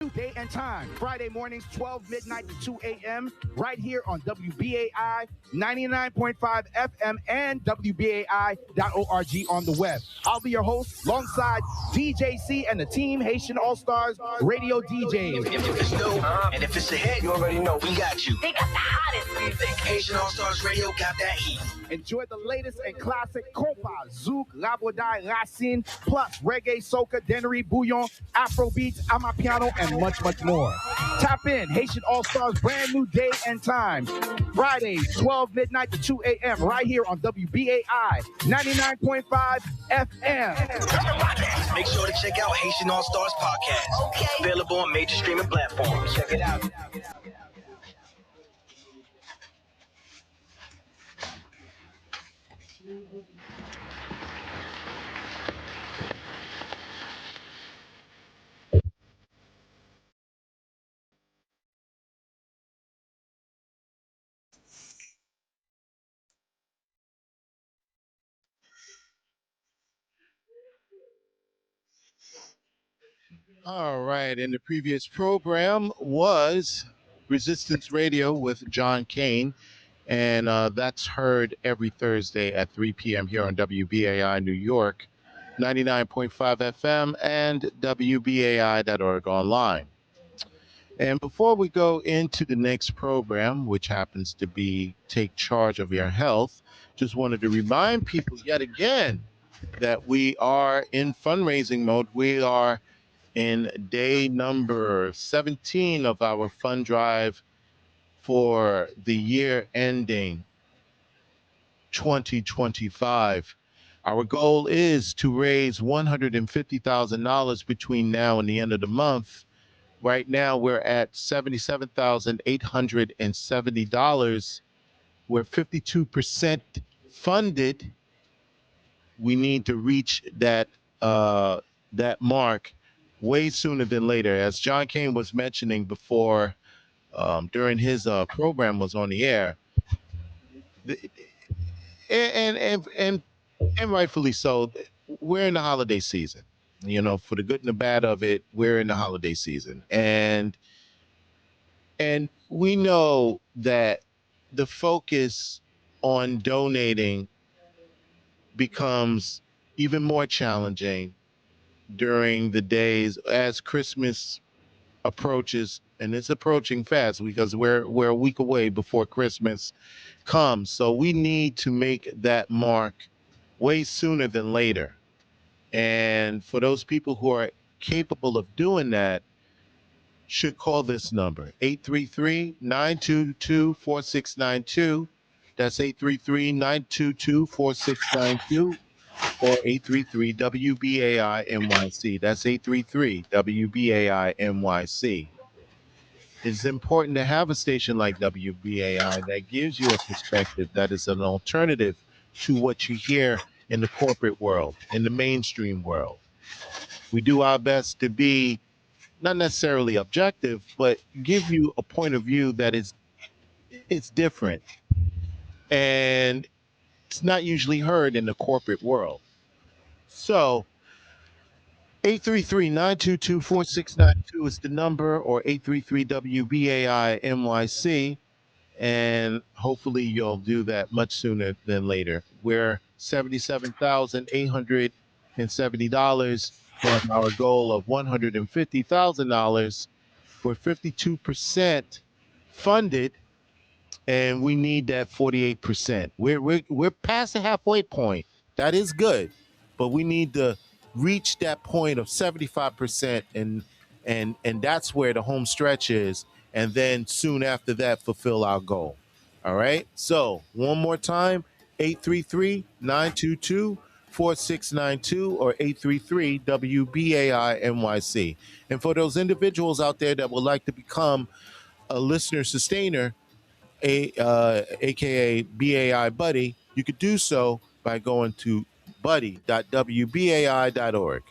Day and time, Friday mornings, 12 midnight to 2 a.m., right here on WBAI 99.5 FM and WBAI.org on the web. I'll be your host alongside DJC and the team Haitian All-Stars Radio DJs. If it's new and if it's a hit, you already know we got you. They got the hottest music. Haitian All-Stars Radio got that heat. Enjoy the latest and classic compas, zouk, labodai, racine, plus reggae, soca, dennery, bouillon, afrobeats, amapiano, and much, much more. Tap in, Haitian All-Stars brand new day and time. Fridays, 12 midnight to 2 a.m. right here on WBAI 99.5 FM. Make sure to check out Haitian All-Stars podcast. Okay. Available on major streaming platforms. Check it out. All right, and the previous program was Resistance Radio with John Kane, and that's heard every Thursday at 3 p.m. here on WBAI New York, 99.5 FM, and WBAI.org online. And before we go into the next program, which happens to be Take Charge of Your Health, just wanted to remind people yet again that we are in fundraising mode. We are in day number 17 of our fund drive for the year ending 2025. Our goal is to raise $150,000 between now and the end of the month. Right now, we're at $77,870. We're 52% funded. We need to reach that mark way sooner than later. As John Kane was mentioning before, during his program was on the air, and rightfully so, we're in the holiday season. You know, for the good and the bad of it, we're in the holiday season, and we know that the focus on donating becomes even more challenging during the days as Christmas approaches, and it's approaching fast because we're a week away before Christmas comes. So we need to make that mark way sooner than later. And for those people who are capable of doing that, should call this number, 833-922-4692. That's 833-922-4692. or 833-WBAI-NYC. That's 833-WBAI-NYC. It's important to have a station like WBAI that gives you a perspective that is an alternative to what you hear in the corporate world, in the mainstream world. We do our best to be not necessarily objective, but give you a point of view that it's different. And it's not usually heard in the corporate world. So 833-922-4692 is the number, or 833-WBAI-NYC, and hopefully you'll do that much sooner than later. We're $77,870 from our goal of $150,000. We're 52% funded, and we need that 48%. We're past the halfway point. That is good, but we need to reach that point of 75%, and that's where the home stretch is, and then soon after that fulfill our goal. All right, so one more time, 833-922-4692 or 833-WBAI-NYC. And for those individuals out there that would like to become a listener sustainer, aka BAI Buddy, you could do so by going to buddy.wbai.org.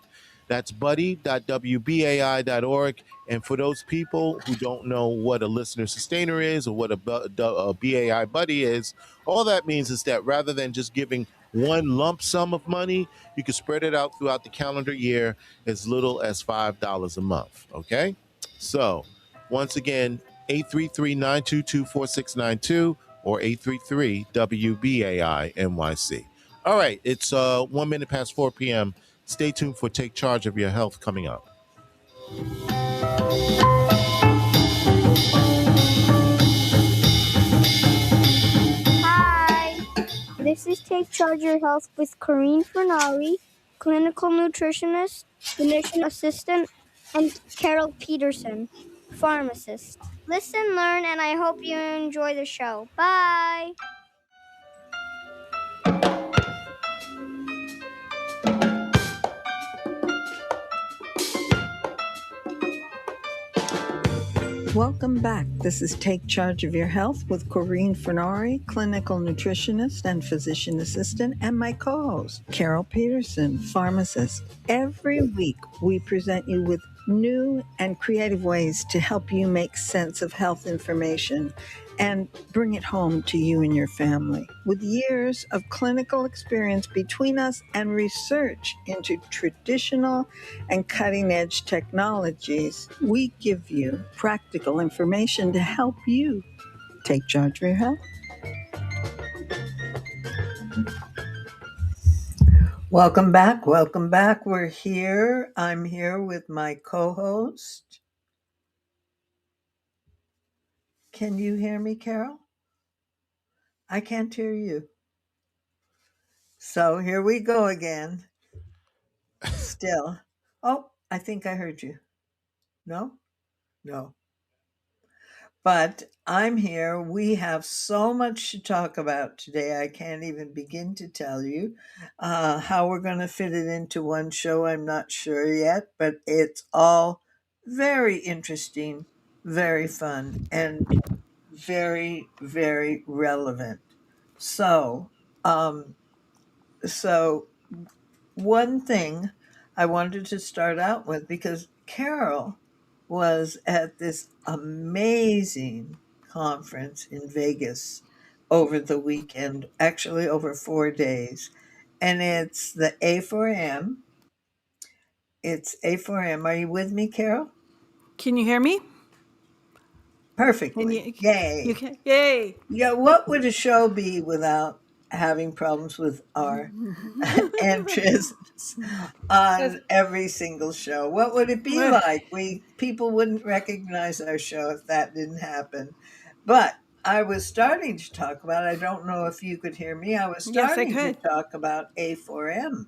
That's buddy.wbai.org. And for those people who don't know what a listener sustainer is or what a BAI Buddy is, all that means is that rather than just giving one lump sum of money, you can spread it out throughout the calendar year as little as $5 a month. Okay? So, once again, 833-922-4692 or 833-WBAI-NYC. All right, it's 1 minute past 4 p.m. Stay tuned for Take Charge of Your Health coming up. Hi, this is Take Charge of Your Health with Corinne Fernari, clinical nutritionist, clinician assistant, and Carol Peterson, pharmacist. Listen, learn, and I hope you enjoy the show. Bye. Welcome back. This is Take Charge of Your Health with Corinne Fernari, clinical nutritionist and physician assistant, and my co-host, Carol Peterson, pharmacist. Every week, we present you with new and creative ways to help you make sense of health information and bring it home to you and your family. With years of clinical experience between us and research into traditional and cutting-edge technologies, we give you practical information to help you take charge of your health. Welcome back. Welcome back. We're here. I'm here with my co-host. Can you hear me, Carol? I can't hear you. So here we go again. Still. Oh, I think I heard you. No? No. But I'm here. We have so much to talk about today. I can't even begin to tell you how we're going to fit it into one show. I'm not sure yet, but it's all very interesting, very fun, and very, very relevant. So, so one thing I wanted to start out with, because Carol was at this amazing conference in Vegas over the weekend, actually over 4 days. And it's the A4M. It's A4M. Are you with me, Carol? Can you hear me? Perfectly. Yay. You can. Yay. Yeah, what would a show be without having problems with our entrance on every single show? What would it be like? People wouldn't recognize our show if that didn't happen. But I was starting to talk about, I don't know if you could hear me, I was Yes, I starting to could. talk about A4M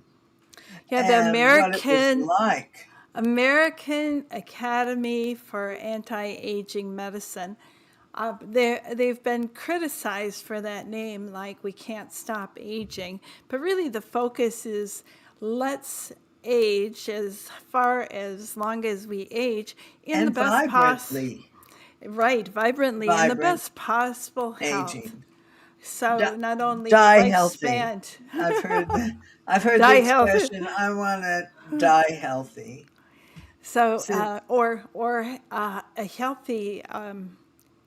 Yeah, the and what it was like. American Academy for Anti-Aging Medicine. They've been criticized for that name, like we can't stop aging. But really, the focus is let's age as far as long as we age in the And best vibrantly vibrantly in the vibrant best possible health. aging. So not only Die healthy. lifespan, I've heard the die healthy. expression, I want to die healthy. So a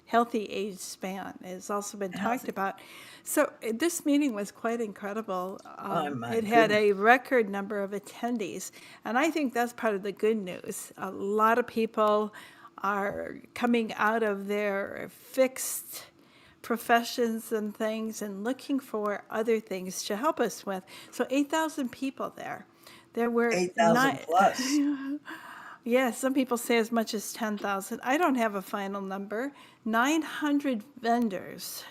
healthy age span has also been talked about. So this meeting was quite incredible. My It had goodness. a record number of attendees, and I think that's part of the good news. A lot of people are coming out of their fixed professions and things and looking for other things to help us with. So 8,000 people there. There were 8,000 plus. Yeah, some people say as much as 10,000. I don't have a final number. 900 vendors.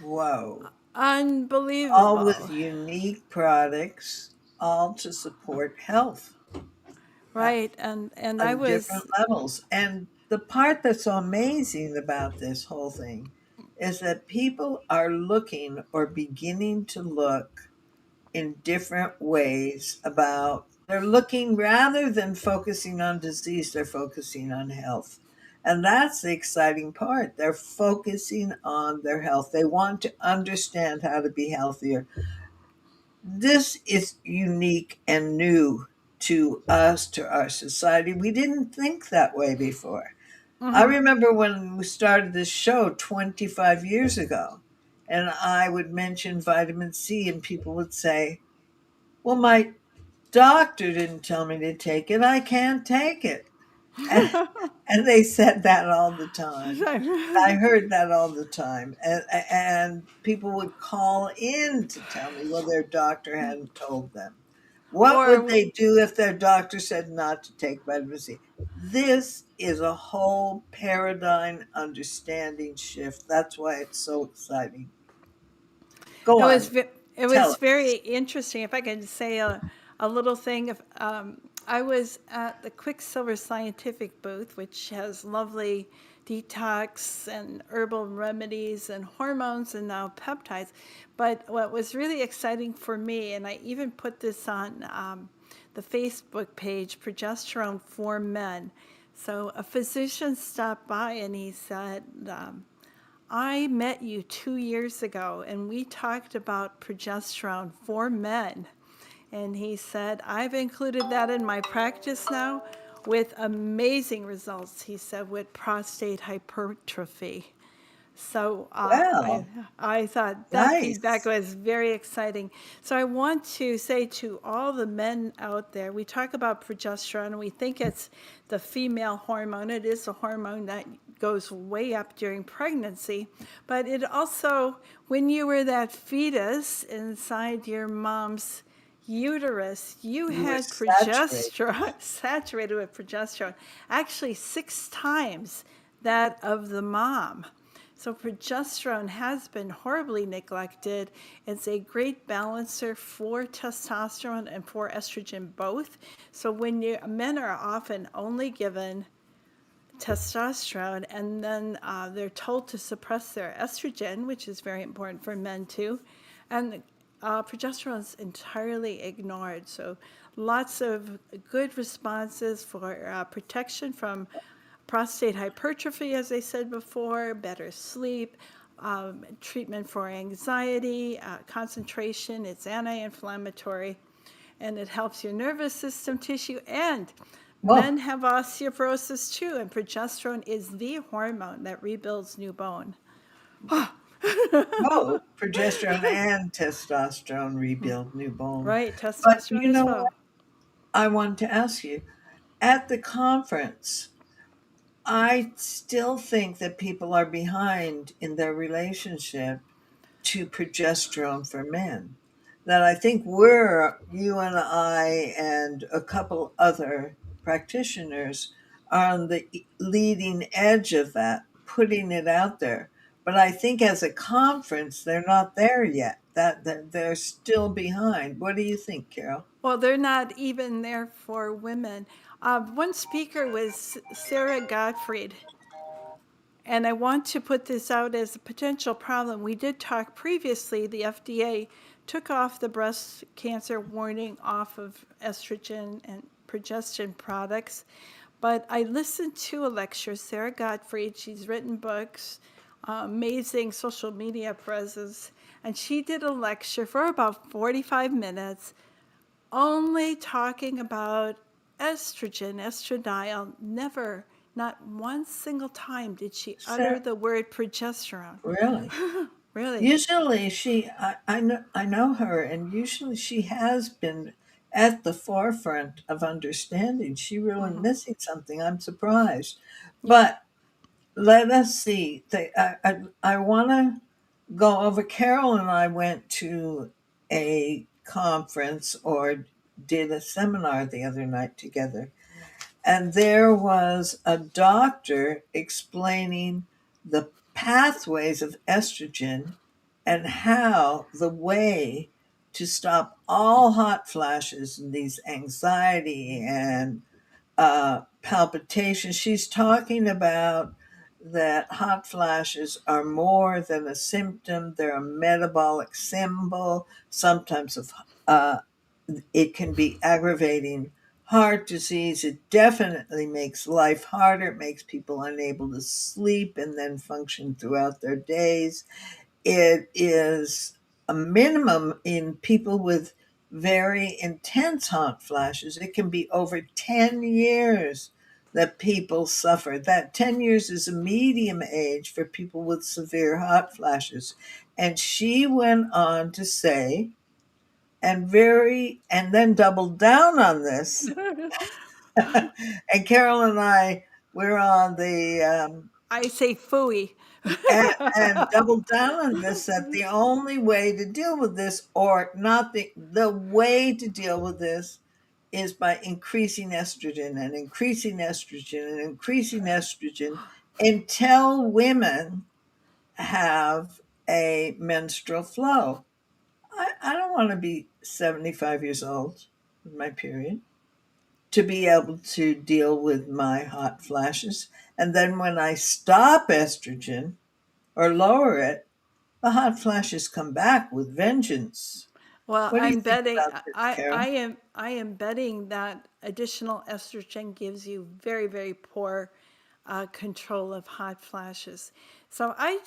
Whoa. Unbelievable. All with unique products, all to support health. Right, and I was different levels. And the part that's so amazing about this whole thing is that people are looking or beginning to look in different ways they're looking, rather than focusing on disease, they're focusing on health. And that's the exciting part. They're focusing on their health. They want to understand how to be healthier. This is unique and new to us, to our society. We didn't think that way before. I remember when we started this show 25 years ago, and I would mention vitamin C, and people would say, well, my doctor didn't tell me to take it. I can't take it. And they said that all the time. I heard that all the time. And people would call in to tell me, well, their doctor hadn't told them. What would Or they do if their doctor said not to take vitamin C? This is a whole paradigm understanding shift. That's why it's so exciting. Go it was on, it tell was very us. interesting. If I could say a little thing, I was at the Quicksilver Scientific booth, which has lovely detox and herbal remedies and hormones and now peptides. But what was really exciting for me, and I even put this on the Facebook page, Progesterone for Men. So a physician stopped by and he said, I met you 2 years ago and we talked about progesterone for men. And he said, I've included that in my practice now with amazing results, he said, with prostate hypertrophy. So Well, I thought that feedback nice. was very exciting. So I want to say to all the men out there, we talk about progesterone and we think it's the female hormone. It is a hormone that goes way up during pregnancy, but it also, when you were that fetus inside your mom's uterus, you You were had saturated. progesterone, saturated with progesterone, actually 6 times that of the mom. So progesterone has been horribly neglected. It's a great balancer for testosterone and for estrogen both. So when men are often only given testosterone and then they're told to suppress their estrogen, which is very important for men too, and progesterone is entirely ignored. So lots of good responses for protection from prostate hypertrophy, as I said before, better sleep, treatment for anxiety, concentration. It's anti-inflammatory, and it helps your nervous system tissue. And Oh, men have osteoporosis too, and progesterone is the hormone that rebuilds new bone. both progesterone and testosterone rebuild new bone. Right, But testosterone you as know well. what? I want to ask you, at the conference, I still think that people are behind in their relationship to progesterone for men. That I think you and I and a couple other practitioners are on the leading edge of that, putting it out there. But I think as a conference, they're not there yet. That they're still behind. What do you think, Carol? Well, they're not even there for women. One speaker was Sarah Gottfried, and I want to put this out as a potential problem. We did talk previously, the FDA took off the breast cancer warning off of estrogen and progestin products. But I listened to a lecture, Sarah Gottfried, she's written books, amazing social media presence, and she did a lecture for about 45 minutes only talking about estrogen, estradiol, never, not one single time did she utter Sarah, the word progesterone. really? Really. Usually I know her, and usually she has been at the forefront of understanding. She really missing something. I'm surprised. Yeah. But let us see. I want to go over. Carol and I went to a conference or did a seminar the other night together, and there was a doctor explaining the pathways of estrogen and how the way to stop all hot flashes and these anxiety and palpitations. She's talking about that hot flashes are more than a symptom, they're a metabolic symbol, sometimes of it can be aggravating heart disease. It definitely makes life harder. It makes people unable to sleep and then function throughout their days. It is a minimum in people with very intense hot flashes. It can be over 10 years that people suffer. That 10 years is a medium age for people with severe hot flashes. And she went on to say, and then doubled down on this, And Carol and I, we're on the I say phooey. and double down on this, that the only way to deal with this, or not the way to deal with this, is by increasing estrogen and increasing estrogen and increasing estrogen until women have a menstrual flow. I don't want to be 75 years old with my period to be able to deal with my hot flashes. And then when I stop estrogen or lower it, the hot flashes come back with vengeance. Well, What do you I'm think betting about this, Carol? I am betting that additional estrogen gives you very, very poor control of hot flashes. So I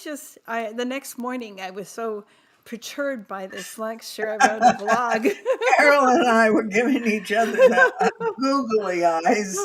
the next morning I was so perturbed by this lecture, I wrote a blog. Carol and I were giving each other the googly eyes.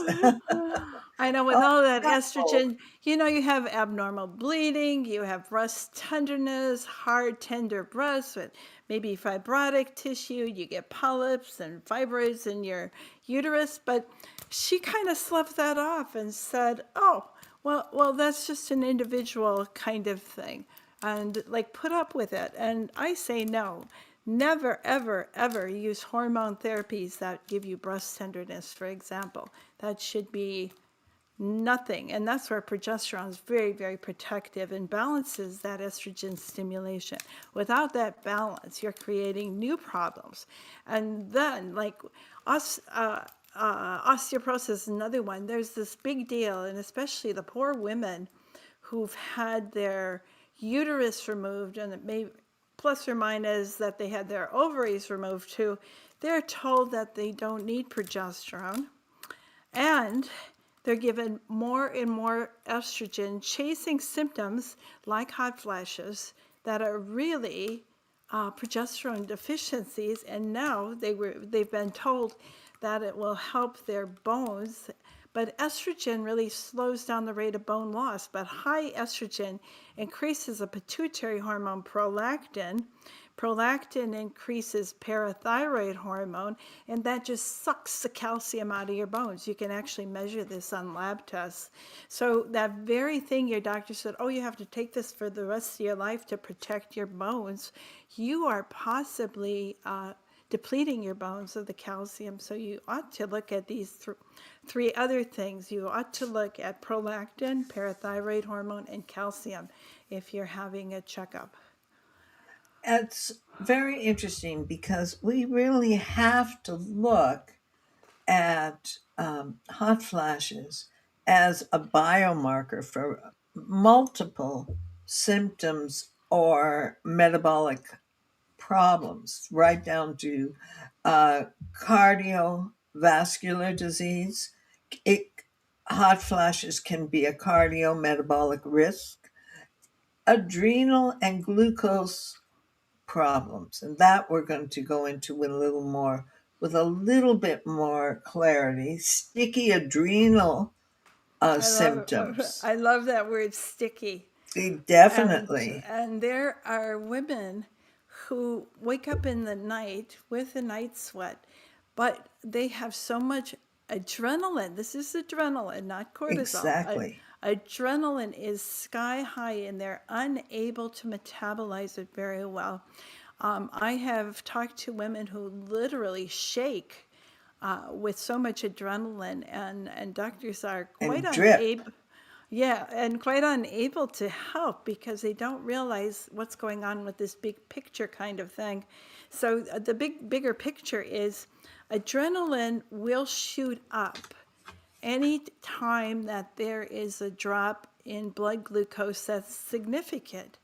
I know with Oh, all that no. estrogen, you know, you have abnormal bleeding, you have breast tenderness, hard, tender breasts with maybe fibrotic tissue, you get polyps and fibroids in your uterus. But she kind of sloughed that off and said, oh, well, that's just an individual kind of thing. And like put up with it. And I say no. Never, ever, ever use hormone therapies that give you breast tenderness, for example. That should be nothing. And that's where progesterone is very, very protective and balances that estrogen stimulation. Without that balance, you're creating new problems. And then, like osteoporosis is another one. There's this big deal, and especially the poor women who've had their uterus removed, and it may plus or minus that they had their ovaries removed too. They're told that they don't need progesterone, and they're given more and more estrogen, chasing symptoms like hot flashes that are really progesterone deficiencies. And now they've been told that it will help their bones. But estrogen really slows down the rate of bone loss. But high estrogen increases a pituitary hormone, prolactin. Prolactin increases parathyroid hormone, and that just sucks the calcium out of your bones. You can actually measure this on lab tests. So that very thing your doctor said, oh, you have to take this for the rest of your life to protect your bones, you are possibly depleting your bones of the calcium. So you ought to look at these three other things. You ought to look at prolactin, parathyroid hormone, and calcium if you're having a checkup. It's very interesting because we really have to look at hot flashes as a biomarker for multiple symptoms or metabolic problems, right down to cardiovascular disease. It, hot flashes can be a cardiometabolic risk, adrenal and glucose problems, and that we're going to go into with a little bit more clarity. Sticky adrenal symptoms. I love that word sticky. And Definitely. and there are women who wake up in the night with a night sweat, but they have so much adrenaline. This is adrenaline, not cortisol. Exactly. Adrenaline is sky high, and they're unable to metabolize it very well. I have talked to women who literally shake with so much adrenaline, and doctors are quite And drip. unable. Yeah, and quite unable to help because they don't realize what's going on with this big picture kind of thing. So the bigger picture is adrenaline will shoot up any time that there is a drop in blood glucose that's significant.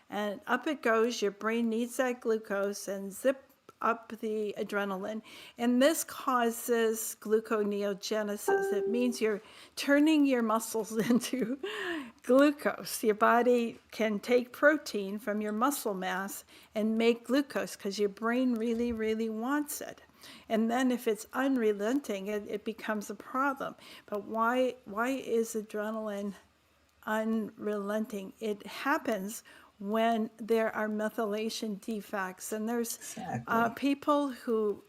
And up it goes, your brain needs that glucose, and zip up the adrenaline. And this causes gluconeogenesis. It means you're turning your muscles into glucose. Your body can take protein from your muscle mass and make glucose because your brain really, really wants it. And then if it's unrelenting, it becomes a problem. But why is adrenaline unrelenting? It happens when there are methylation defects. And there's Exactly. people who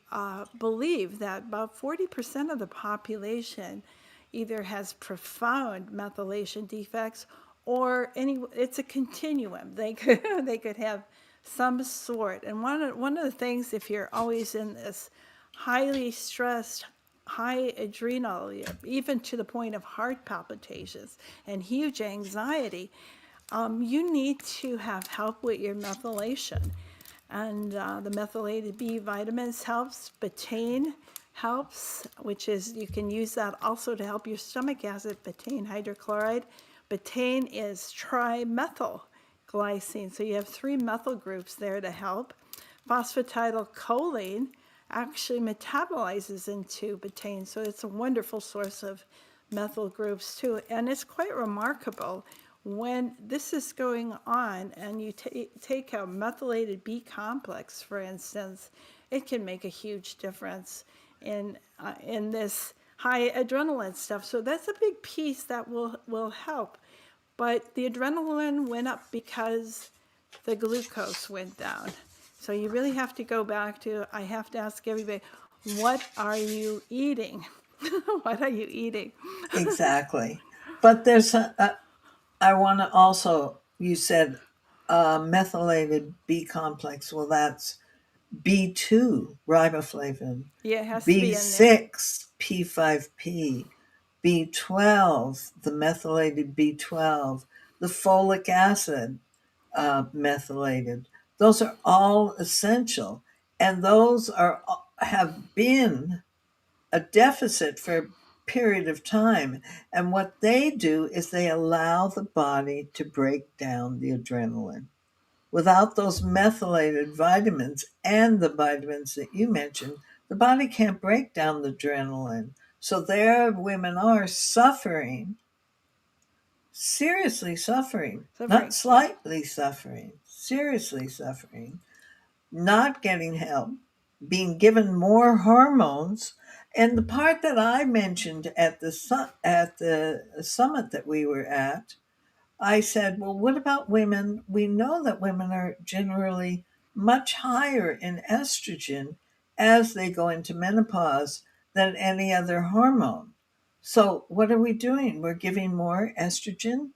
believe that about 40% of the population either has profound methylation defects or it's a continuum. They could, they could have some sort. And one of the things, if you're always in this highly stressed, high adrenal, even to the point of heart palpitations and huge anxiety, you need to have help with your methylation. And the methylated B vitamins helps. Betaine helps, which is, you can use that also to help your stomach acid, betaine hydrochloride. Betaine is trimethylglycine, so you have 3 methyl groups there to help. Phosphatidylcholine actually metabolizes into betaine, so it's a wonderful source of methyl groups too. And it's quite remarkable when this is going on and you take a methylated B complex, for instance, it can make a huge difference in this high adrenaline stuff. So that's a big piece that will help. But the adrenaline went up because the glucose went down. So you really have to go back to, I have to ask everybody, what are you eating? What are you eating? Exactly. But I want to also, you said methylated B complex. Well, that's B2 riboflavin, Yeah, it has to be in there. B6 P5P, B12, the methylated B12, the folic acid methylated. Those are all essential. And those have been a deficit for a period of time. And what they do is they allow the body to break down the adrenaline. Without those methylated vitamins and the vitamins that you mentioned, the body can't break down the adrenaline. So there women are suffering, seriously suffering, not Suffering. Yeah. slightly suffering, seriously suffering, not getting help, being given more hormones. And the part that I mentioned at the summit that we were at, I said, well, what about women? We know that women are generally much higher in estrogen as they go into menopause than any other hormone. So what are we doing? We're giving more estrogen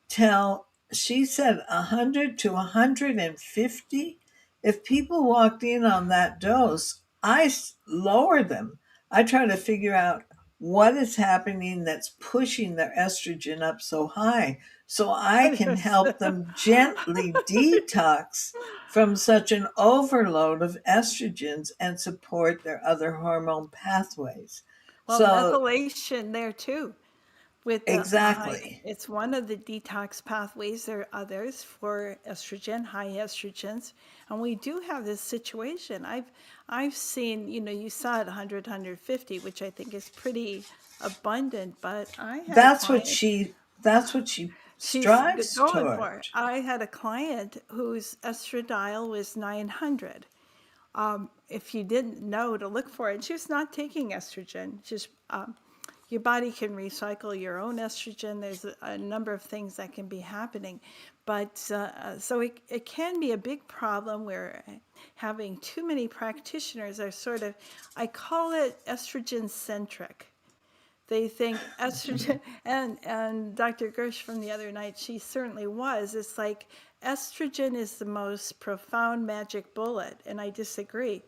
till, she said, 100 to 150. If people walked in on that dose, I lower them. I try to figure out what is happening that's pushing their estrogen up so high so I can help them gently detox from such an overload of estrogens and support their other hormone pathways. Well, So, methylation there too. With the high, exactly. it's one of the detox pathways. There are others for estrogen, high estrogens, and we do have this situation. I've seen, you saw it 100, 150, which I think is pretty abundant. But I had a That's what client. she that's what she She's strives going for it. toward. I had a client whose estradiol was 900. If you didn't know to look for it, she was not taking estrogen. Just your body can recycle your own estrogen. There's a number of things that can be happening. But so it can be a big problem where having too many practitioners are sort of, I call it estrogen centric. They think estrogen, and Dr. Gersh from the other night, she certainly was. It's like estrogen is the most profound magic bullet, and I disagree.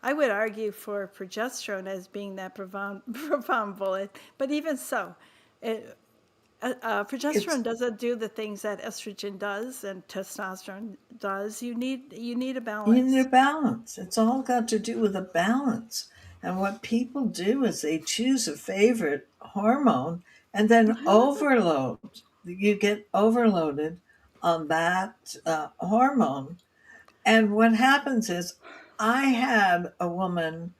I would argue for progesterone as being that profound, profound bullet, but even so, It's progesterone doesn't do the things that estrogen does and testosterone does. You need a you need a balance. balance. It's all got to do with a balance. And what people do is they choose a favorite hormone and then overload. You get overloaded on that hormone. And what happens is, I had a woman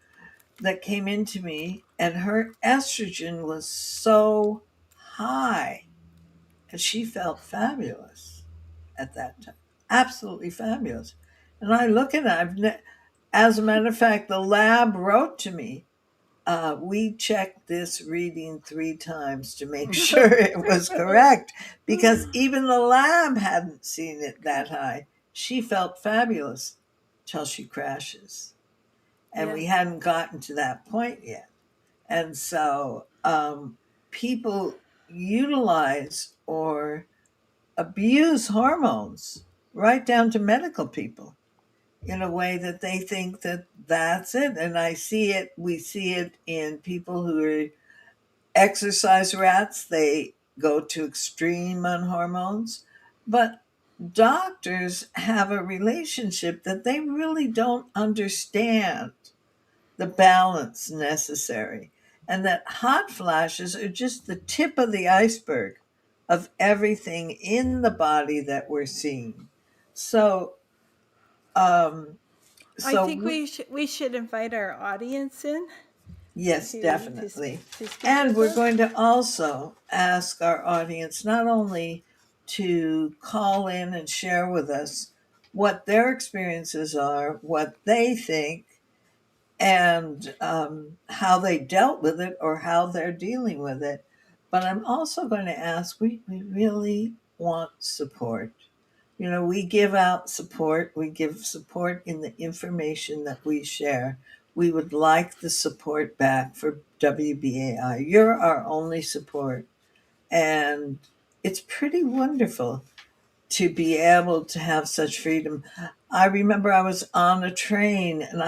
that came into me and her estrogen was so high and she felt fabulous at that time, absolutely fabulous. And I look at it, as a matter of fact, the lab wrote to me we checked this reading 3 times to make sure it was correct because even the lab hadn't seen it that high. She felt fabulous till she crashes. And we Yes. hadn't gotten to that point yet. And so people utilize or abuse hormones right down to medical people in a way that they think that that's it. And we see it in people who are exercise rats. They go to extreme on hormones. But doctors have a relationship that they really don't understand the balance necessary. And that hot flashes are just the tip of the iceberg of everything in the body that we're seeing. So, um, I so think we should invite our audience in yes, to definitely. to speak And with we're us. going to also ask our audience not only to call in and share with us what their experiences are, what they think, and how they dealt with it or how they're dealing with it. But I'm also going to ask, we really want support. We give out support, we give support in the information that we share. We would like the support back for WBAI. You're our only support. And it's pretty wonderful to be able to have such freedom. I remember I was on a train and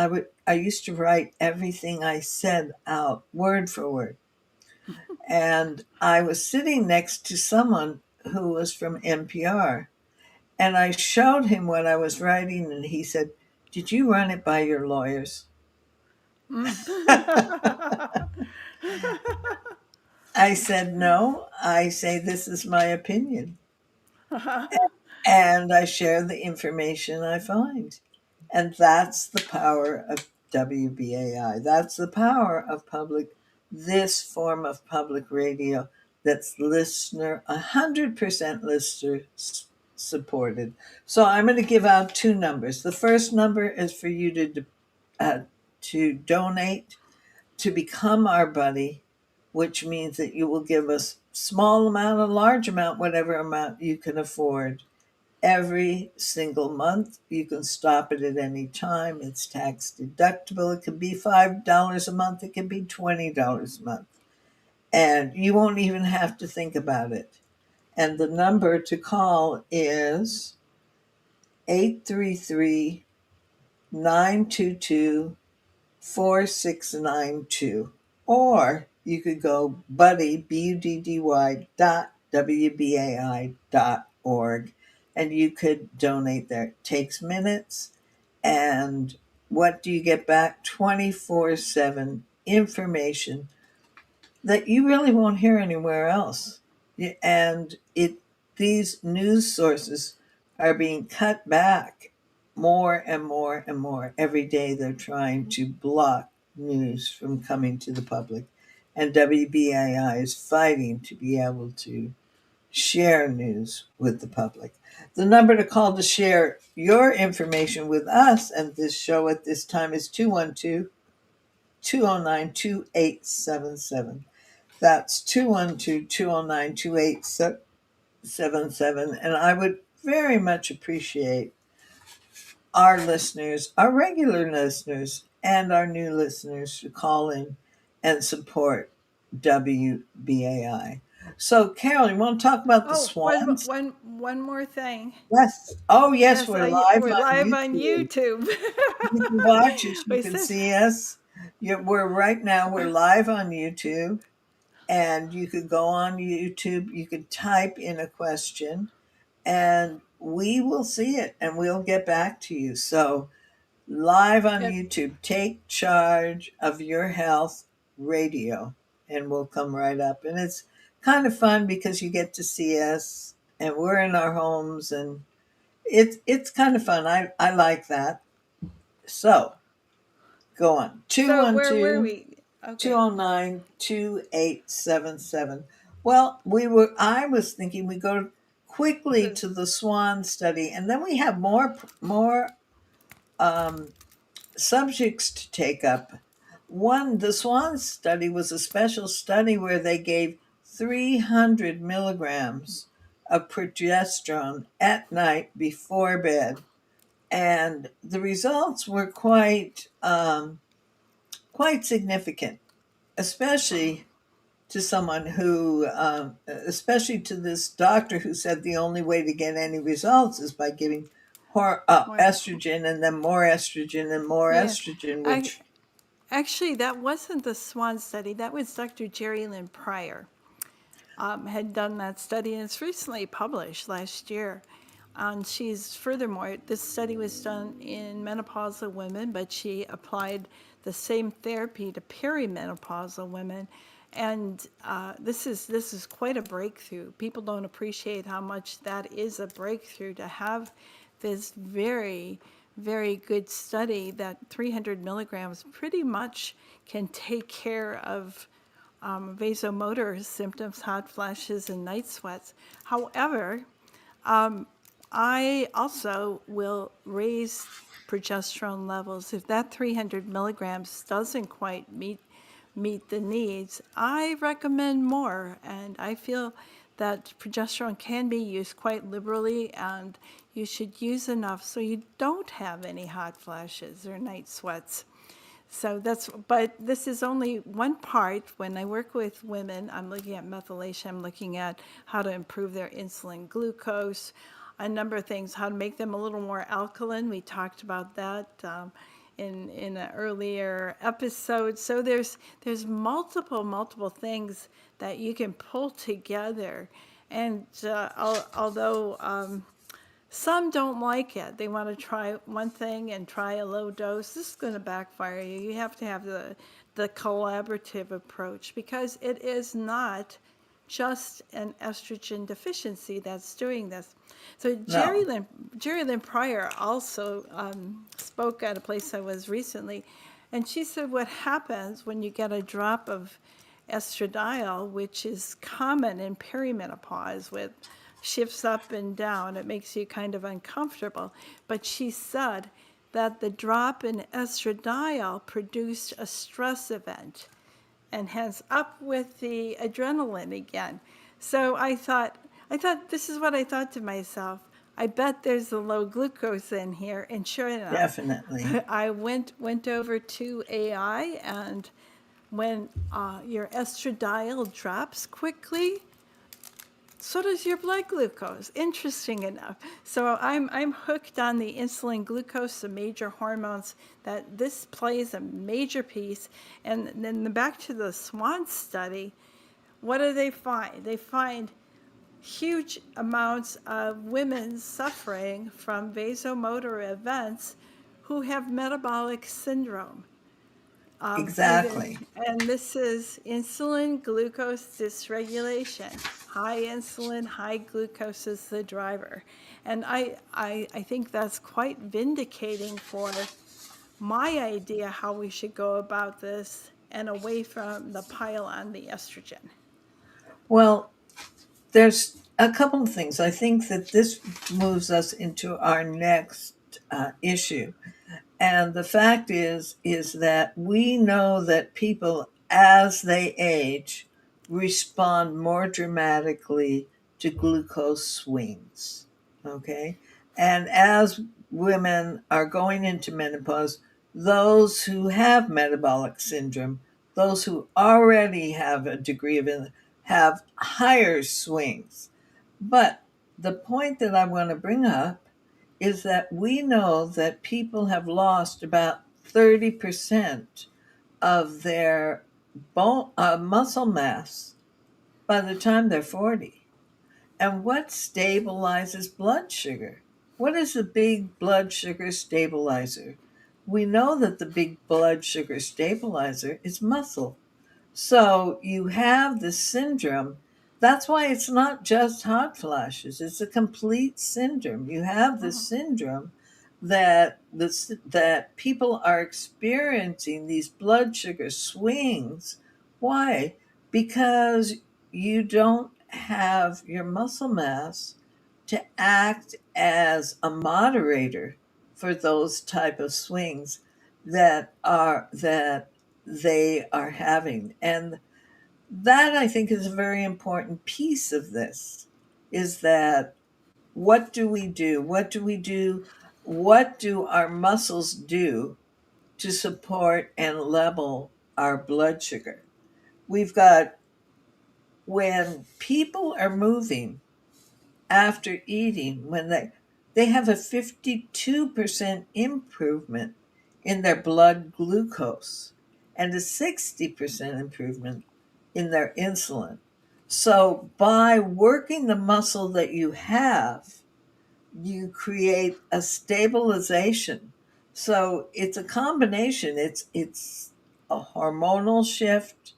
I used to write everything I said out word for word. And I was sitting next to someone who was from NPR and I showed him what I was writing and he said, "Did you run it by your lawyers?" I said, "No, I say this is my opinion." And I share the information I find. And that's the power of WBAI. That's the power of this form of public radio that's 100% listener supported. So I'm going to give out 2 numbers. The first number is for you to donate to become our buddy, which means that you will give us small amount, a large amount, whatever amount you can afford every single month. You can stop it at any time. It's tax deductible. It can be $5 a month. It can be $20 a month. And you won't even have to think about it. And the number to call is 833 922 4692. Or you could go buddy.wbai.org and you could donate there. It takes minutes. And what do you get back? 24/7 information that you really won't hear anywhere else. And these news sources are being cut back more and more and more. Every day they're trying to block news from coming to the public. And WBAI is fighting to be able to share news with the public. The number to call to share your information with us and this show at this time is 212 209 2877. That's 212 209 2877. And I would very much appreciate our listeners, our regular listeners, and our new listeners to call in and support WBAI. So, Carol, you want to talk about the Oh, swans? one more thing. Yes. Oh, yes, Yes, we're live we're on live on YouTube. YouTube. You can watch us. You We can said, see us. We're live on YouTube. And you could go on YouTube, you could type in a question, and we will see it and we'll get back to you. So, live on yep. YouTube, Take Charge of Your Health Radio, and we'll come right up. And it's kind of fun because you get to see us and we're in our homes, and it's kind of fun. I like that. So, go on. So where were 212 we? Okay. 209 2877. Well, I was thinking we go quickly to the SWAN study, and then we have more um, subjects to take up, The Swan study was a special study where they gave 300 milligrams of progesterone at night before bed, and the results were quite significant, especially to someone who, especially to this doctor who said the only way to get any results is by giving More. estrogen and then more estrogen and more Yeah. estrogen, I, which Actually, that wasn't the Swan study. That was Dr. Jerry Lynn Pryor had done that study, and it's recently published last year. Furthermore, this study was done in menopausal women, but she applied the same therapy to perimenopausal women. And this is quite a breakthrough. People don't appreciate how much that is a breakthrough to have this very, very good study that 300 milligrams pretty much can take care of vasomotor symptoms, hot flashes, and night sweats. However, I also will raise progesterone levels. If that 300 milligrams doesn't quite meet the needs, I recommend more. And I feel that progesterone can be used quite liberally, and you should use enough so you don't have any hot flashes or night sweats. But this is only one part. When I work with women, I'm looking at methylation, I'm looking at how to improve their insulin glucose, a number of things, how to make them a little more alkaline. We talked about that in an earlier episode. So there's multiple things that you can pull together. And although some don't like it, they want to try one thing and try a low dose, this is going to backfire you. You have to have the collaborative approach, because it is not just an estrogen deficiency that's doing this. So no. Jerry Lynn Pryor also spoke at a place I was recently, and she said what happens when you get a drop of estradiol, which is common in perimenopause with shifts up and down, it makes you kind of uncomfortable. But she said that the drop in estradiol produced a stress event, and hence up with the adrenaline again. So I thought this is what I thought to myself. I bet there's a low glucose in here, and sure enough, Definitely. I went over to AI, and when your estradiol drops quickly, so does your blood glucose, interesting enough. So I'm hooked on the insulin glucose, the major hormones, that this plays a major piece. And then back to the Swan study, what do they find? They find huge amounts of women suffering from vasomotor events who have metabolic syndrome. Exactly. And this is insulin glucose dysregulation. High insulin, high glucose is the driver. And I think that's quite vindicating for my idea how we should go about this and away from the pile on the estrogen. Well, there's a couple of things. I think that this moves us into our next issue. And the fact is that we know that people, as they age, respond more dramatically to glucose swings. Okay. And as women are going into menopause, those who have metabolic syndrome, those who already have a degree of have higher swings. But the point that I want to bring up is that we know that people have lost about 30% of their muscle mass by the time they're 40. And what stabilizes blood sugar? What is the big blood sugar stabilizer? We know that the big blood sugar stabilizer is muscle. So you have the syndrome. That's why it's not just hot flashes. It's a complete syndrome. You have the syndrome that people are experiencing these blood sugar swings. Why? Because you don't have your muscle mass to act as a moderator for those type of swings that they are having. And that, I think, is a very important piece of this, is that what do we do? What do we do? What do our muscles do to support and level our blood sugar? We've got, when people are moving after eating, when they have a 52% improvement in their blood glucose and a 60% improvement in their insulin. So by working the muscle that you have, you create a stabilization. So it's a combination. It's a hormonal shift.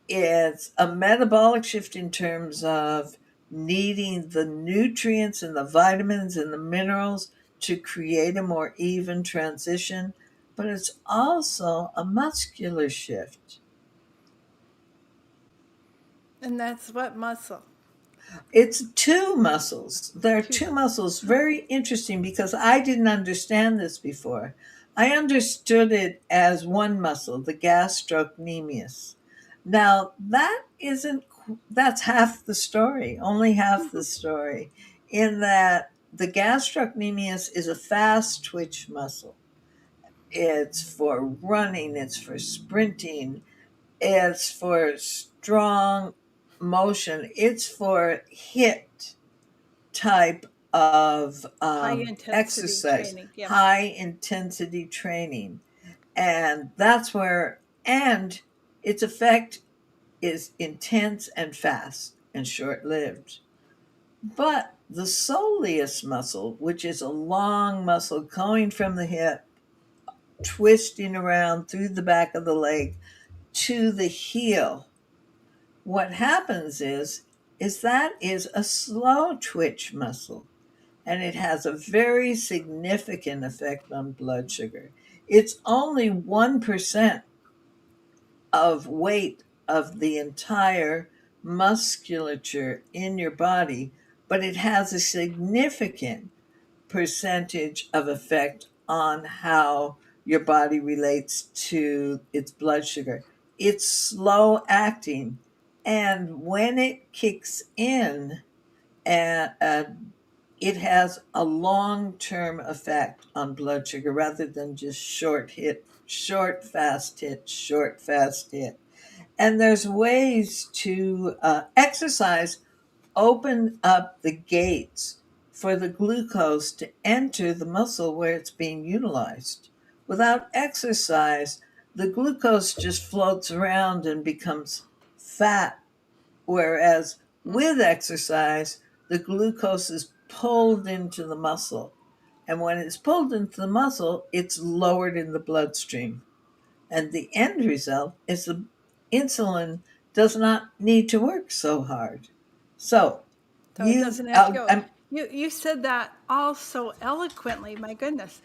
It's a metabolic shift in terms of needing the nutrients and the vitamins and the minerals to create a more even transition. But it's also a muscular shift. And that's what muscle? It's two muscles. There are two Two. muscles. Very interesting, because I didn't understand this before. I understood it as one muscle, the gastrocnemius. Now, that's half the story, only half the story, in that the gastrocnemius is a fast twitch muscle. It's for running, it's for sprinting, it's for strong motion, it's for HIIT type of High intensity exercise, training. Yep. high intensity training. And that's where, and its effect is intense and fast and short lived. But the soleus muscle, which is a long muscle going from the hip, twisting around through the back of the leg to the heel, what happens is that is a slow twitch muscle, and it has a very significant effect on blood sugar. It's only 1% of weight of the entire musculature in your body, but it has a significant percentage of effect on how your body relates to its blood sugar. It's slow acting, and when it kicks in, it has a long-term effect on blood sugar rather than just short, fast hit. And there's ways to exercise open up the gates for the glucose to enter the muscle where it's being utilized. Without exercise, the glucose just floats around and becomes fat, whereas with exercise, the glucose is pulled into the muscle. And when it's pulled into the muscle, it's lowered in the bloodstream. And the end result is the insulin does not need to work so hard. So So it you've doesn't have to go. You said that all so eloquently. My goodness.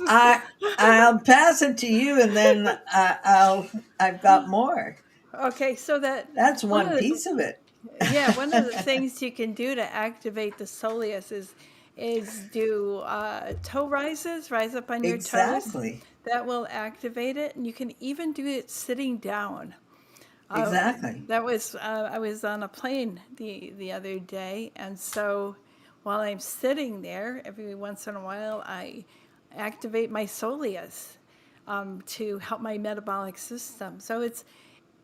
I'll pass it to you, and then I've got more. Okay, so That's one piece of it. Yeah, one of the things you can do to activate the soleus is do toe rises, rise up on your toes. Exactly. That will activate it, and you can even do it sitting down. Exactly. That was I was on a plane the other day, and so while I'm sitting there, every once in a while I activate my soleus to help my metabolic system. So it's,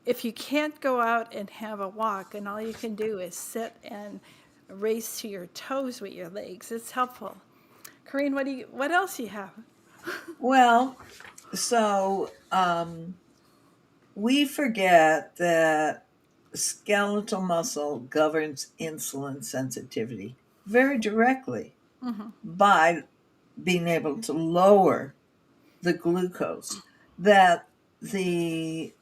if you can't go out and have a walk and all you can do is sit and race to your toes with your legs, it's helpful. Corinne, what else do you have? Well, so we forget that skeletal muscle governs insulin sensitivity very directly by being able to lower the glucose. That the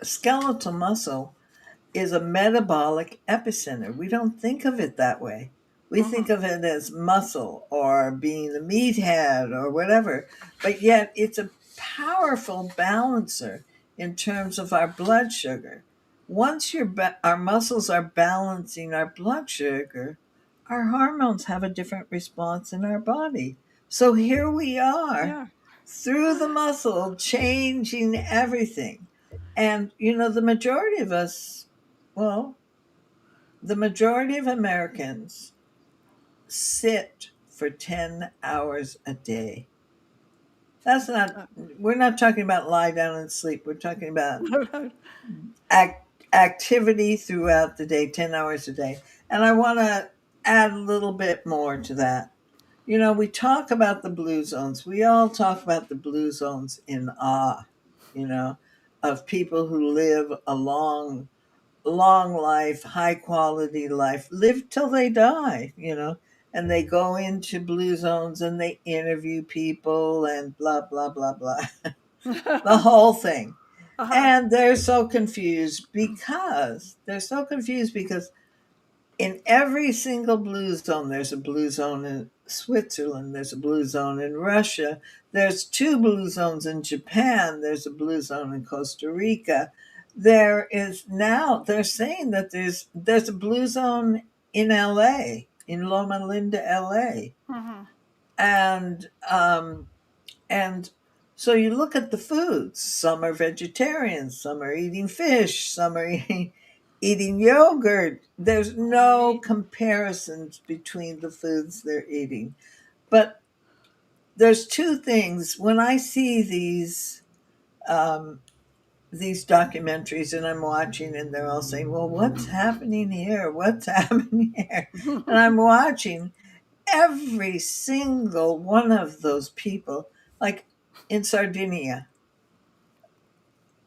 skeletal muscle is a metabolic epicenter. We don't think of it that way. We think of it as muscle or being the meathead or whatever, but yet it's a powerful balancer in terms of our blood sugar. Once our muscles are balancing our blood sugar, our hormones have a different response in our body. So here we are. Yeah. through the muscle, changing everything. And, the majority of us, well, the majority of Americans sit for 10 hours a day. That's not, we're not talking about lie down and sleep. We're talking about activity throughout the day, 10 hours a day. And I want to add a little bit more to that. We talk about the blue zones. We all talk about the blue zones in awe, of people who live a long life, high quality life, live till they die, and they go into blue zones and they interview people and blah, blah, blah, blah, the whole thing. And they're so confused because in every single blue zone, there's a blue zone in Switzerland, there's a blue zone in Russia, there's 2 blue zones in Japan, there's a blue zone in Costa Rica. They're saying that there's a blue zone in LA, in Loma Linda, LA. And so you look at the foods. Some are vegetarians, some are eating fish, some are eating yogurt. There's no comparisons between the foods they're eating. But there's 2 things. When I see these documentaries and I'm watching and they're all saying, well, what's happening here? What's happening here? And I'm watching every single one of those people, like in Sardinia,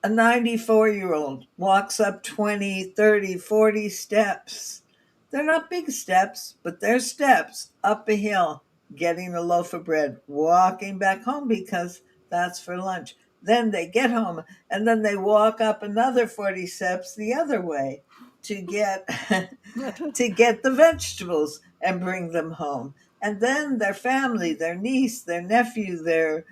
a 94-year-old walks up 20, 30, 40 steps. They're not big steps, but they're steps up a hill, getting a loaf of bread, walking back home because that's for lunch. Then they get home and then they walk up another 40 steps the other way to get to get the vegetables and bring them home. And then their family, their niece, their nephew, their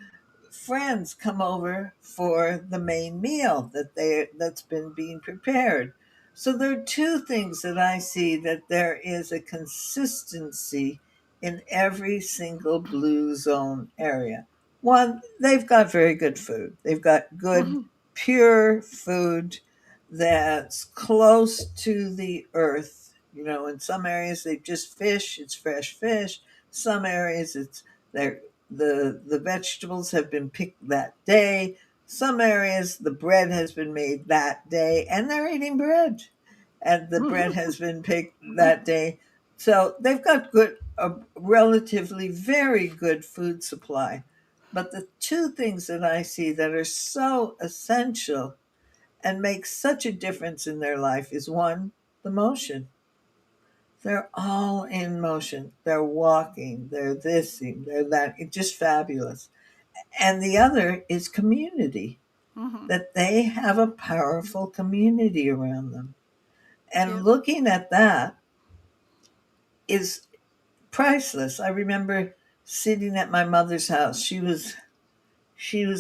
friends come over for the main meal that's been being prepared. So there are 2 things that I see, that there is a consistency in every single blue zone area. One, they've got very good food. They've got good, pure food that's close to the earth. In some areas they just fish, it's fresh fish. Some areas the vegetables have been picked that day. Some areas the bread has been made that day and they're eating bread and the bread has been picked that day. So they've got a relatively very good food supply. But the 2 things that I see that are so essential and make such a difference in their life is, one, the motion. They're all in motion. They're walking, they're thising, they're that. It's just fabulous. And the other is community, that they have a powerful community around them. And looking at that is priceless. I remember sitting at my mother's house. She was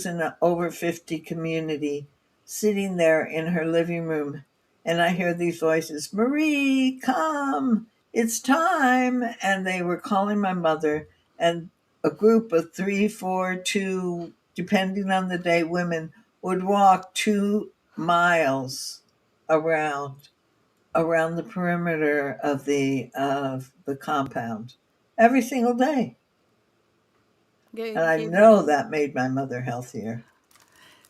in an over 50 community, sitting there in her living room. And I hear these voices, Marie, come, it's time. And they were calling my mother, and a group of 3, 4, 2, depending on the day, women would walk 2 miles around the perimeter of the compound every single day. And I know that made my mother healthier.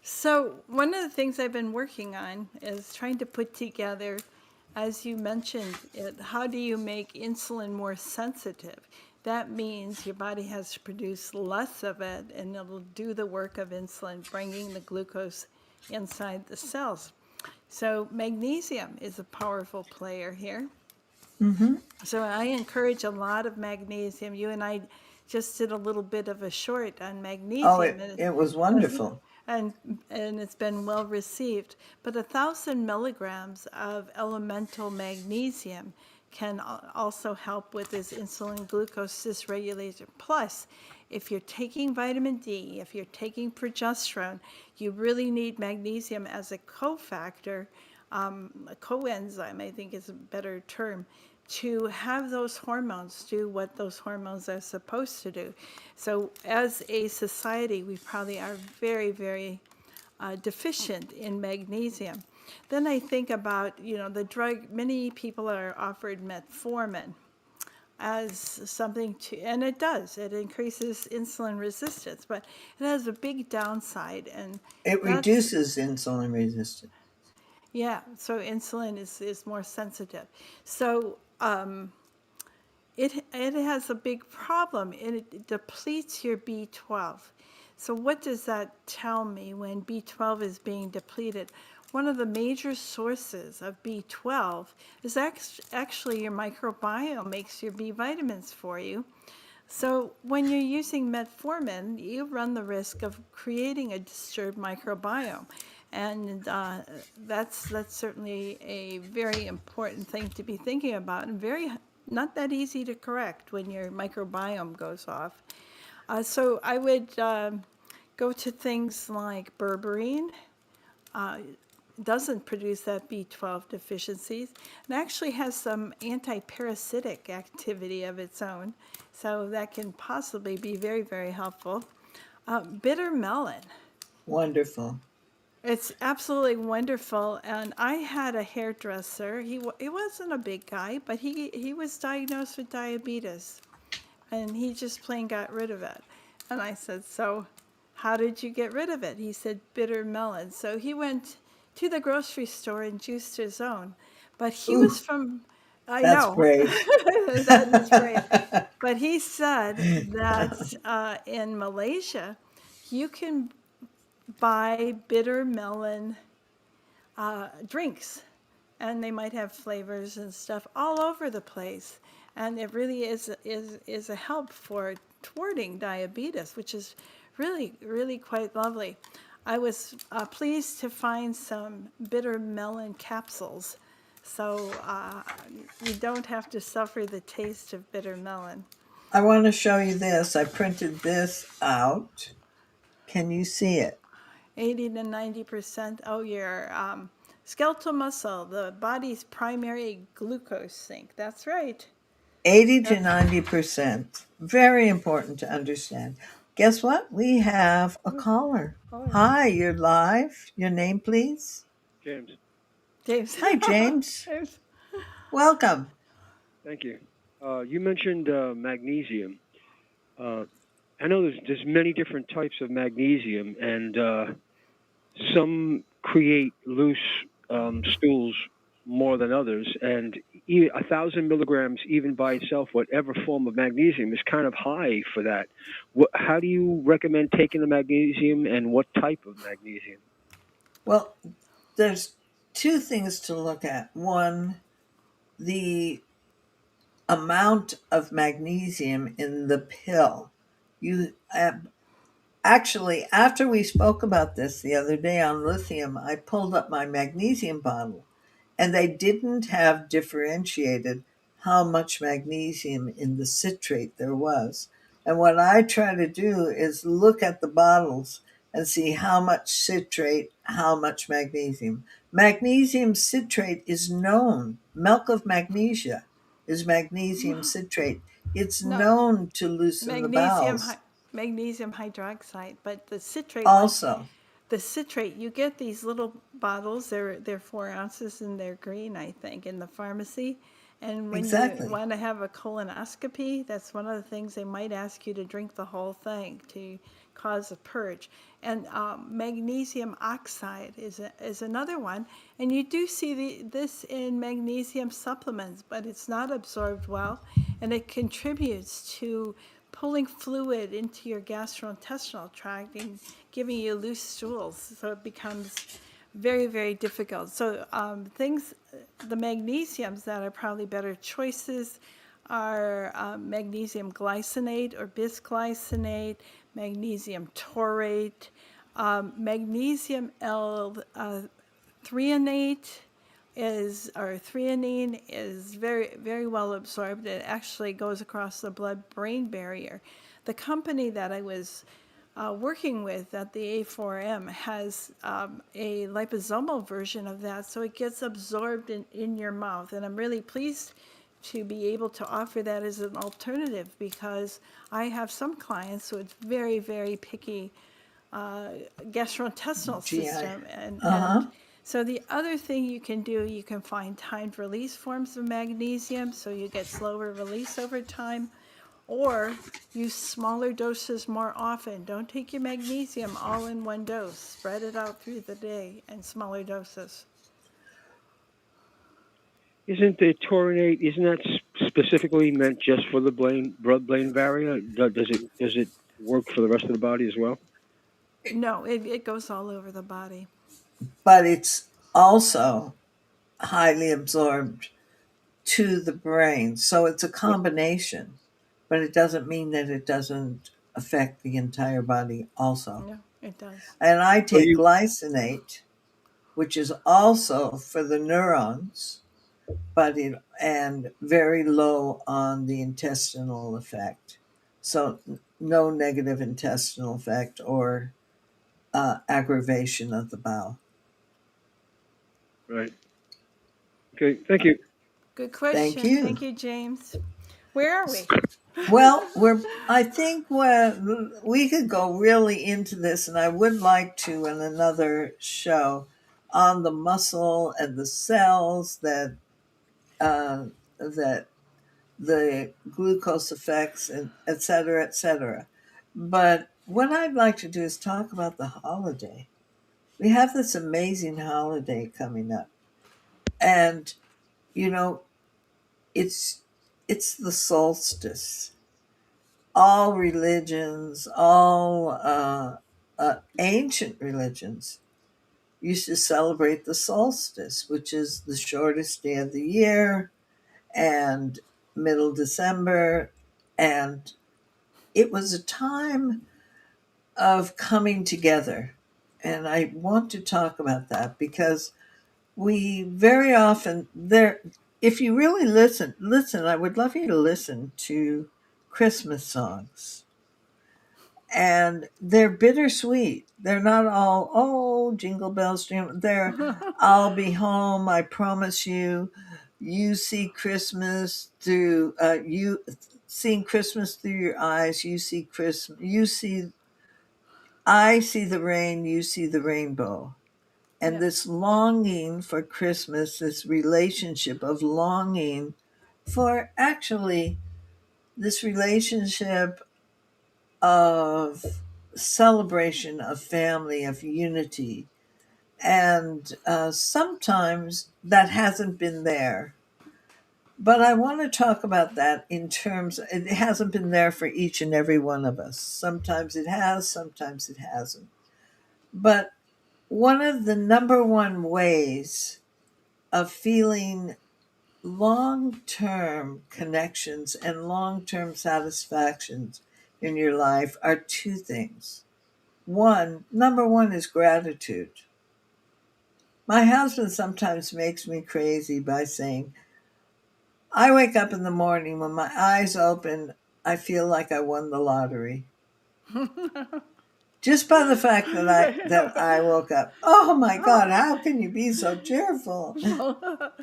So one of the things I've been working on is trying to put together, as you mentioned, how do you make insulin more sensitive? That means your body has to produce less of it, and it'll do the work of insulin, bringing the glucose inside the cells. So magnesium is a powerful player here. So I encourage a lot of magnesium. You and I just did a little bit of a short on magnesium. Oh, it was wonderful. And it's been well received. But 1,000 milligrams of elemental magnesium can also help with this insulin glucose dysregulation. Plus, if you're taking vitamin D, if you're taking progesterone, you really need magnesium as a cofactor, a coenzyme, I think is a better term, to have those hormones do what those hormones are supposed to do. So as a society, we probably are very, very deficient in magnesium. Then I think about, the drug, many people are offered metformin as something to, and it does, it increases insulin resistance, but it has a big downside, and It that's, reduces insulin resistance. yeah, so insulin is more sensitive. So it has a big problem. It depletes your B12. So what does that tell me when B12 is being depleted? One of the major sources of B12 is actually your microbiome makes your B vitamins for you. So when you're using metformin, you run the risk of creating a disturbed microbiome. And that's certainly a very important thing to be thinking about, and very not that easy to correct when your microbiome goes off. So I would go to things like berberine. Doesn't produce that B12 deficiencies, and actually has some anti-parasitic activity of its own, so that can possibly be very, very helpful. Bitter melon. Wonderful. It's absolutely wonderful, and I had a hairdresser. He wasn't a big guy, but he was diagnosed with diabetes, and he just plain got rid of it. And I said, so how did you get rid of it? He said, bitter melon. So he went to the grocery store and juiced his own. But he was from, I That's know. brave. That is brave. But he said that in Malaysia, you can buy bitter melon drinks, and they might have flavors and stuff all over the place. And it really is a help for thwarting diabetes, which is really, really quite lovely. I was pleased to find some bitter melon capsules, so you don't have to suffer the taste of bitter melon. I want to show you this. I printed this out. Can you see it? 80 to 90%. Oh, your skeletal muscle, the body's primary glucose sink. That's right. 80 to 90%. Very important to understand. Guess what? We have a caller. Hi, you're live. Your name, please? James. James. Hi, James. James. Welcome. Thank you. You mentioned magnesium. I know there's many different types of magnesium, and some create loose stools more than others. And 1,000 milligrams, even by itself, whatever form of magnesium, is kind of high for that. How do you recommend taking the magnesium, and what type of magnesium? Well, there's two things to look at. One, the amount of magnesium in the pill. You actually, after we spoke about this the other day on lithium, I pulled up my magnesium bottle, and they didn't have differentiated how much magnesium in the citrate there was. And what I try to do is look at the bottles and see how much citrate, how much magnesium. Magnesium citrate is known. Milk of magnesia is magnesium citrate. It's No, known to loosen the bowels. magnesium hydroxide, but the citrate one, Also, the citrate, you get these little bottles, they're 4 ounces and they're green, I think, in the pharmacy. And when exactly. you want to have a colonoscopy, that's one of the things they might ask you to drink the whole thing to cause a purge. And magnesium oxide is another one. And you do see this in magnesium supplements, but it's not absorbed well, and it contributes to pulling fluid into your gastrointestinal tract and giving you loose stools. So it becomes very, very difficult. So the magnesiums that are probably better choices are magnesium glycinate or bisglycinate, magnesium taurate, magnesium L-threonate threonine is very, very well absorbed. It actually goes across the blood-brain barrier. The company that I was working with at the A4M has a liposomal version of that, so it gets absorbed in your mouth. And I'm really pleased to be able to offer that as an alternative, because I have some clients with very, very picky gastrointestinal GI. system. And Uh-huh. so the other thing you can do, you can find timed release forms of magnesium, so you get slower release over time, or use smaller doses more often. Don't take your magnesium all in one dose. Spread it out through the day in smaller doses. Isn't the taurinate, isn't that specifically meant just for the blood-brain barrier? Does it work for the rest of the body as well? No, it goes all over the body. But it's also highly absorbed to the brain. So it's a combination, but it doesn't mean that it doesn't affect the entire body also. No, it does. And I So take you, glycinate, which is also for the neurons, but and very low on the intestinal effect. So no negative intestinal effect or aggravation of the bowel. right. Okay, thank you. Good question. Thank you. Thank you, James. Where are we? Well, I think we could go really into this, and I would like to in another show on the muscle and the cells that that the glucose effects, and et cetera, et cetera. But what I'd like to do is talk about the holiday. We have this amazing holiday coming up, and you know, it's the solstice. All religions, all ancient religions used to celebrate the solstice, which is the shortest day of the year, and middle December. And it was a time of coming together. And I want to talk about that because we very often if you really listen, I would love you to listen to Christmas songs. And they're bittersweet. They're not all, oh, jingle bells, jingle. They're, I'll be home, I promise you. You see Christmas through, you seeing Christmas through your eyes. You see Christmas, I see the rain, you see the rainbow. And this longing for Christmas, this relationship of longing for actually this relationship of celebration of family, of unity. And sometimes that hasn't been there. But I want to talk about that in terms, it hasn't been there for each and every one of us. Sometimes it has, sometimes it hasn't. But one of the number one ways of feeling long-term connections and long-term satisfactions in your life are two things. Number one is gratitude. My husband sometimes makes me crazy by saying, I wake up in the morning, when my eyes open, I feel like I won the lottery. Just by the fact that I woke up. Oh my God, how can you be so cheerful?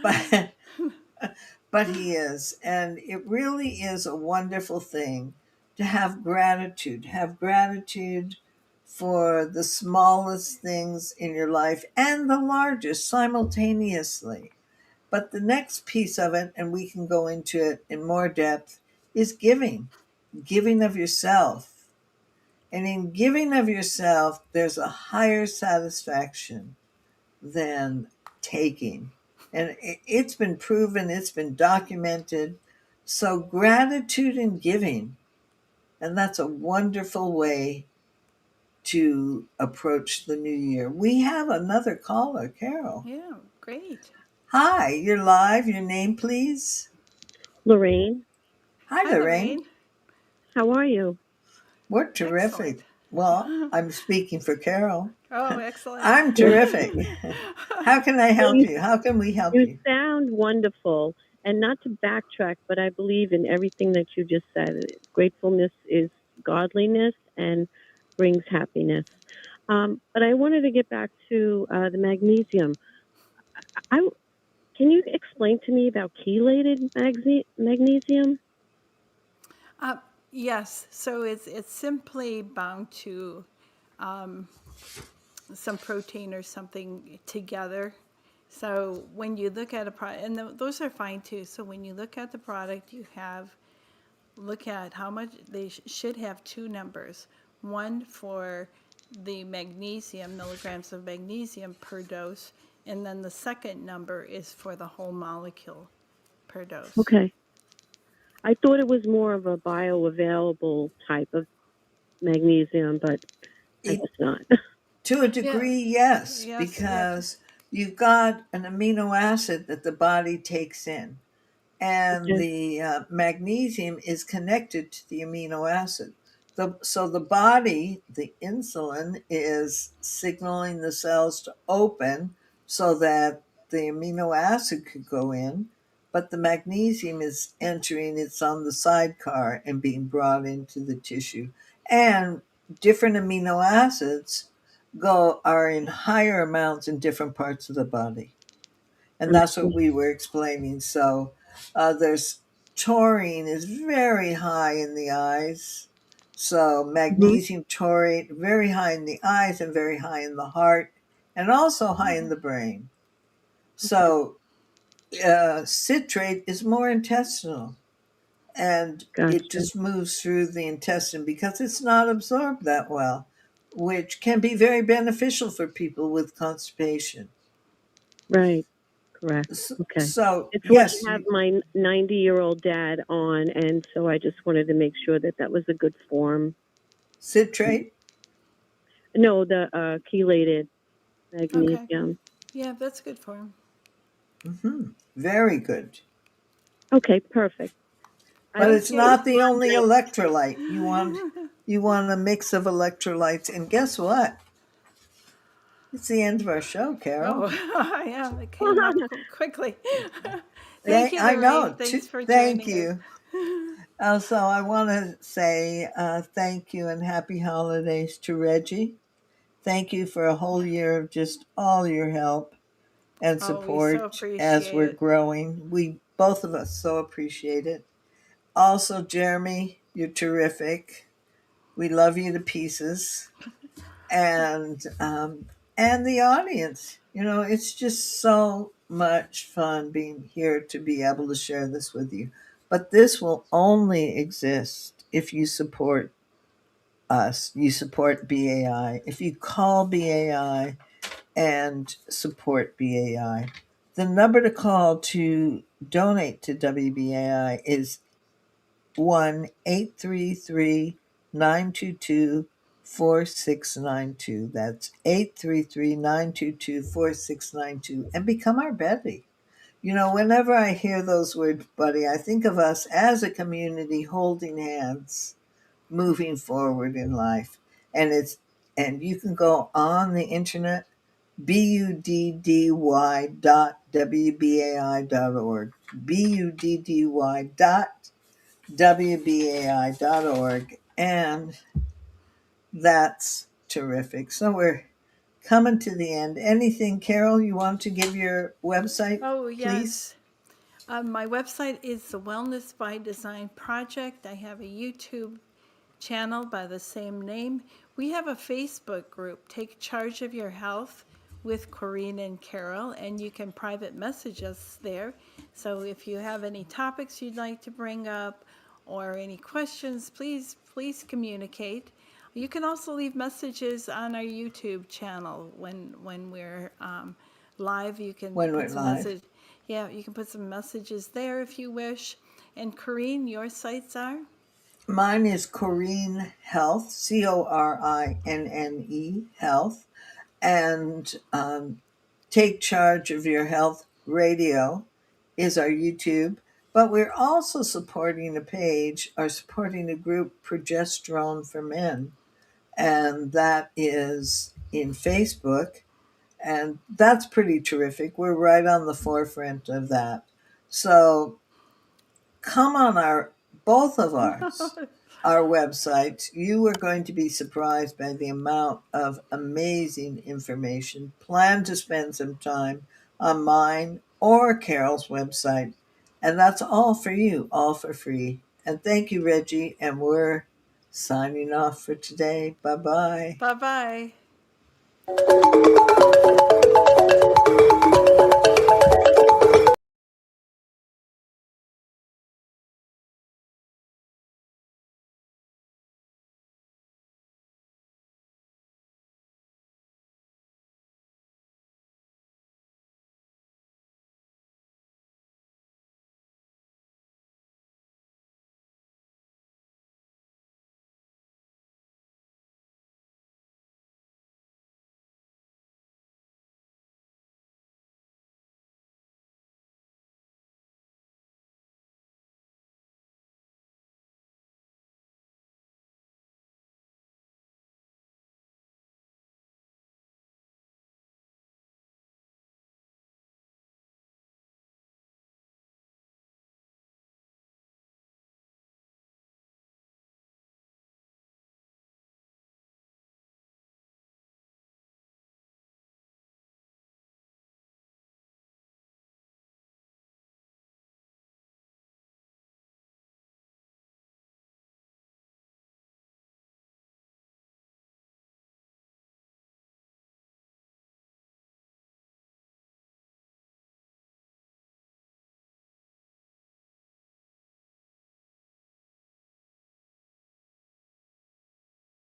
But he is. And it really is a wonderful thing to have gratitude. Have gratitude for the smallest things in your life and the largest simultaneously. But the next piece of it, and we can go into it in more depth, is giving of yourself. And in giving of yourself, there's a higher satisfaction than taking. And it's been proven, it's been documented. So gratitude and giving, and that's a wonderful way to approach the new year. We have another caller, Carol. Yeah, great. Hi, you're live. Your name, please? Lorraine. Hi, Lorraine. How are you? We're terrific. Excellent. Well, I'm speaking for Carol. Oh, excellent. I'm terrific. How can I help you? How can we help you? You sound wonderful. And not to backtrack, but I believe in everything that you just said. Gratefulness is godliness and brings happiness. But I wanted to get back to the magnesium. can you explain to me about chelated magnesium? Yes, so it's simply bound to some protein or something together. So when you look at a product, and those are fine too. So when you look at the product, look at how much they should have two numbers. One for the magnesium, milligrams of magnesium per dose, and then the second number is for the whole molecule per dose. Okay. I thought it was more of a bioavailable type of magnesium, but I guess not. To a degree, yes, because you've got an amino acid that the body takes in, and the magnesium is connected to the amino acid. So the body, the insulin, is signaling the cells to open so that the amino acid could go in, but the magnesium is entering, it's on the sidecar and being brought into the tissue. And different amino acids are in higher amounts in different parts of the body. And that's what we were explaining. So there's taurine is very high in the eyes. So magnesium taurate, very high in the eyes and very high in the heart, and also high in the brain. So citrate is more intestinal, and it just moves through the intestine because it's not absorbed that well, which can be very beneficial for people with constipation. Right. Correct. Okay. So it's yes, like I have my 90-year-old dad on, and so I just wanted to make sure that was a good form. Citrate? No, the chelated magnesium. Okay. Yeah, that's good for him. Mm-hmm. Very good. Okay, perfect. But it's not the only electrolyte. You want a mix of electrolytes, and guess what? It's the end of our show, Carol. Oh, yeah, it came up quickly. Thank you, I Lorraine. know. Thanks for Thank joining you. So I want to say thank you and happy holidays to Reggie. Thank you for a whole year of just all your help and support as we're growing. We both of us so appreciate it. Also, Jeremy, you're terrific. We love you to pieces. And the audience, it's just so much fun being here to be able to share this with you. But this will only exist if you support us. You support BAI. If you call BAI and support BAI, the number to call to donate to WBAI is 1-833-922-4692. That's 833-922-4692, and become our Betty. Whenever I hear those words, buddy, I think of us as a community holding hands, moving forward in life. And you can go on the internet, buddy.wbai.org, buddy.wbai.org, and that's terrific. So we're coming to the end. Anything, Carol, you want to give your website? Oh, yes. Please? My website is the Wellness by Design Project. I have a YouTube channel by the same name. We have a Facebook group, Take Charge of Your Health with Corinne and Carol, and you can private message us there. So if you have any topics you'd like to bring up or any questions, please communicate. You can also leave messages on our YouTube channel when we're live. You can put some message. Yeah, you can put some messages there if you wish. And Corinne, your sites are? Mine is Corinne Health, CORINNE Health, and Take Charge of Your Health Radio is our YouTube. But we're also supporting a group, Progesterone for Men, and that is in Facebook. And that's pretty terrific. We're right on the forefront of that. So come on both of our websites. You are going to be surprised by the amount of amazing information. Plan to spend some time on mine or Carol's website. And that's all for you, all for free. And thank you, Reggie. And we're signing off for today. Bye-bye. Bye-bye.